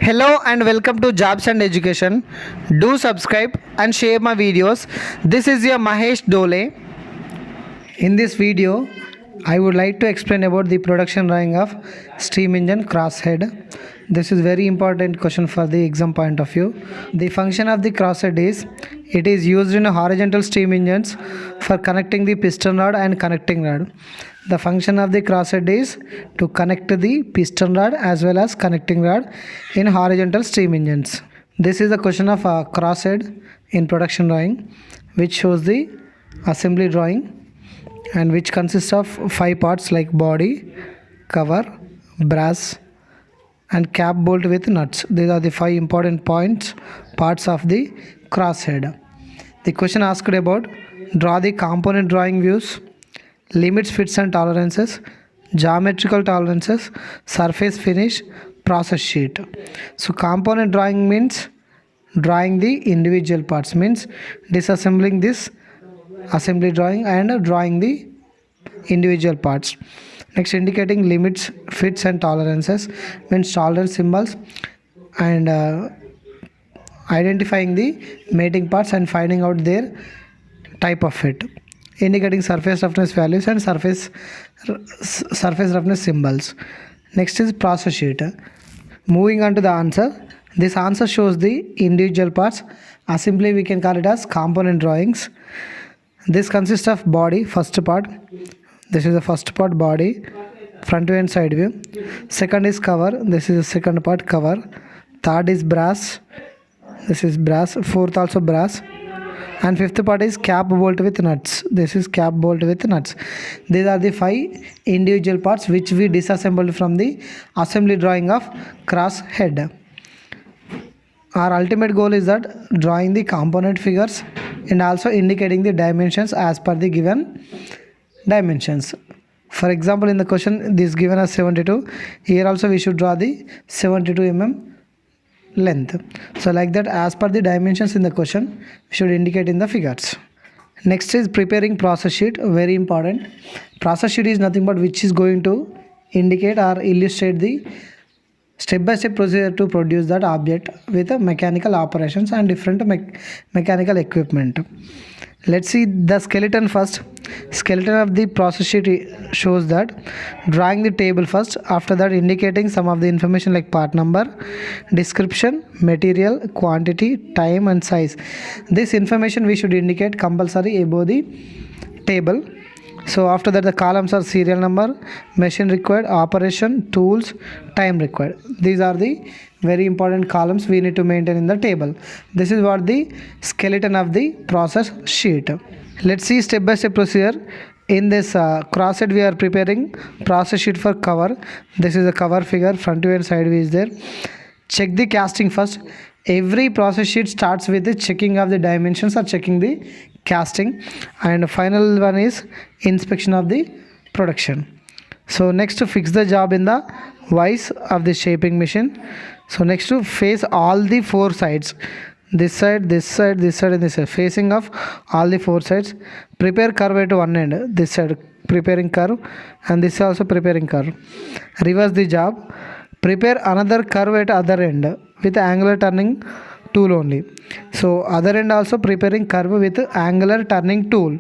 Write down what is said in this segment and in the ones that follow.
Hello and welcome to Jobs and Education. Do subscribe and share my videos. This is your Mahesh Dole. In this video, I would like to explain about the production drawing of steam engine crosshead. This is very important question for the exam point of view. The function of the crosshead is it is used in horizontal steam engines for connecting the piston rod and connecting rod. The function of the crosshead is to connect the piston rod as well as connecting rod in horizontal steam engines. This is the question of a crosshead in production drawing, which shows the assembly drawing and which consists of 5 parts like body, cover, brass and cap bolt with nuts. These are the 5 important parts of the crosshead. The question asked about draw the component drawing views, limits, fits and tolerances, geometrical tolerances, surface finish, process sheet. So component drawing means drawing the individual parts, means disassembling this assembly drawing and drawing the individual parts. Next, indicating limits, fits and tolerances means tolerance symbols and identifying the mating parts and finding out their type of fit. Indicating surface roughness values and surface roughness symbols. Next is process sheet. Moving on to the answer. This answer shows the individual parts. Simply we can call it as component drawings. This consists of body, first part. This is the first part, body, front view and side view. Second is cover. This is the second part, cover. Third is brass. This is brass. Fourth also brass. And fifth part is cap bolt with nuts. This is cap bolt with nuts. These are the 5 individual parts which we disassembled from the assembly drawing of cross head. Our ultimate goal is that drawing the component figures and also indicating the dimensions as per the given dimensions. For example, in the question this given as 72, here also we should draw the 72 mm length. So like that, as per the dimensions in the question, we should indicate in the figures. Next is preparing process sheet, very important. Process sheet is nothing but which is going to indicate or illustrate the step-by-step procedure to produce that object with mechanical operations and different mechanical equipment. Let's see the skeleton first. Skeleton of the process sheet shows that drawing the table first, after that indicating some of the information like part number, description, material, quantity, time and size. This information we should indicate compulsory above the table. So after that the columns are serial number, machine required, operation, tools, time required. These are the very important columns we need to maintain in the table. This is what the skeleton of the process sheet. Let's see step by step procedure. In this crosshead we are preparing process sheet for cover. This is the cover figure, front view and side view is there. Check the casting first. Every process sheet starts with the checking of the dimensions or checking the casting, and final one is inspection of the production. So next to fix the job in the vise of the shaping machine. So next to face all the 4 sides, this side, this side, this side and this side, facing of all the 4 sides. Prepare curve at one end, this side preparing curve and this also preparing curve. Reverse the job. Prepare another curve at other end with angular turning tool only. So other end also preparing curve with angular turning tool.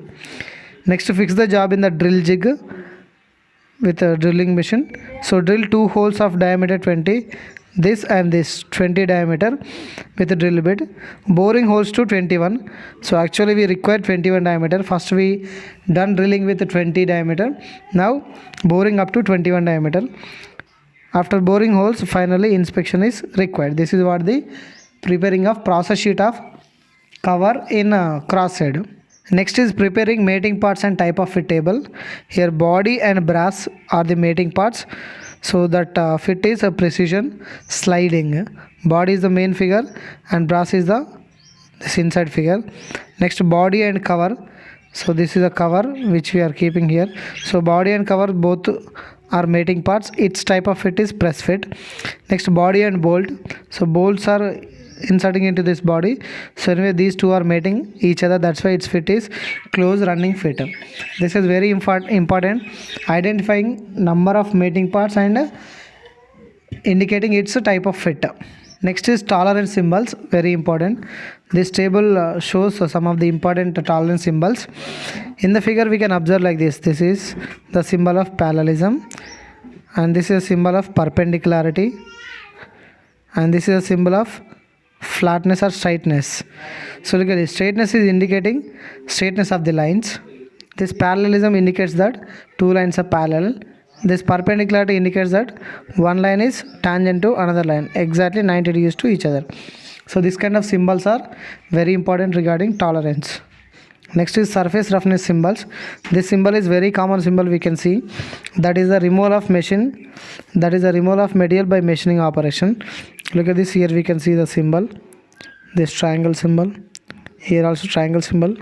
Next to fix the job in the drill jig with a drilling machine. So drill 2 holes of diameter 20, this and this 20 diameter with a drill bit. Boring holes to 21. So actually we require 21 diameter. First we done drilling with 20 diameter. Now boring up to 21 diameter. After boring holes, finally inspection is required. This is what the preparing of process sheet of cover in crosshead. Next is preparing mating parts and type of fit table. Here body and brass are the mating parts. So that fit is a precision sliding. Body is the main figure and brass is this inside figure. Next body and cover. So this is a cover which we are keeping here. So body and cover both are mating parts. Its type of fit is press fit. Next body and bolt. So bolts are inserting into this body. So anyway these two are mating each other, that's why its fit is close running fit. This is very important, identifying number of mating parts and indicating its type of fit. Next is tolerance symbols, very important. This table shows some of the important tolerance symbols. In the figure we can observe like this. This is the symbol of parallelism, and this is a symbol of perpendicularity, and this is a symbol of flatness or straightness. So look at this. Straightness is indicating straightness of the lines. This parallelism indicates that two lines are parallel. This perpendicularity indicates that one line is tangent to another line, exactly 90 degrees to each other. So this kind of symbols are very important regarding tolerance. Next is surface roughness symbols. This symbol is very common symbol we can see. That is the removal of machine. That is the removal of material by machining operation. Look at this. Here we can see the symbol. This triangle symbol. Here also triangle symbol.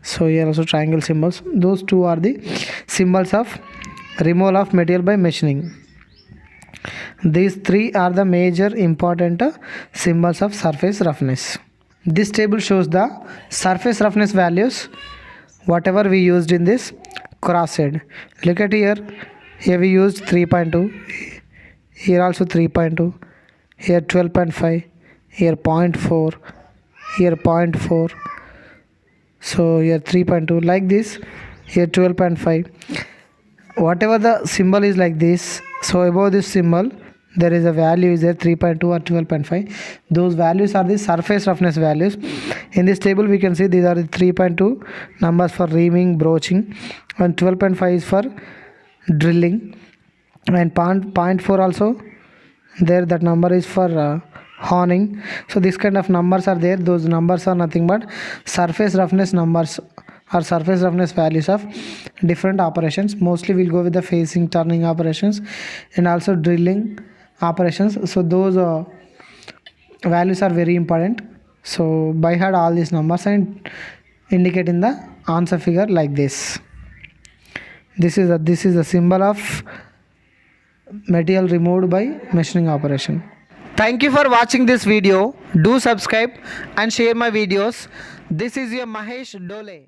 So here also triangle symbols. Those two are the symbols of removal of material by machining. These three are the major important symbols of surface roughness. This table shows the surface roughness values whatever we used in this crosshead. Look at here. Here we used 3.2. Here also 3.2. Here 12.5. Here 0.4. Here 0.4. So here 3.2 like this. Here 12.5. Whatever the symbol is like this, so above this symbol there is a value is there 3.2 or 12.5. Those values are the surface roughness values. In this table we can see these are the 3.2 numbers for reaming, broaching, and 12.5 is for drilling, and 0.4 also there, that number is for honing. So this kind of numbers are there. Those numbers are nothing but surface roughness numbers or surface roughness values of different operations. Mostly we'll go with the facing, turning operations, and also drilling operations. So those values are very important. So by heart all these numbers and indicate in the answer figure like this. This is a symbol of material removed by machining operation. Thank you for watching this video. Do subscribe and share my videos. This is your Mahesh Dole.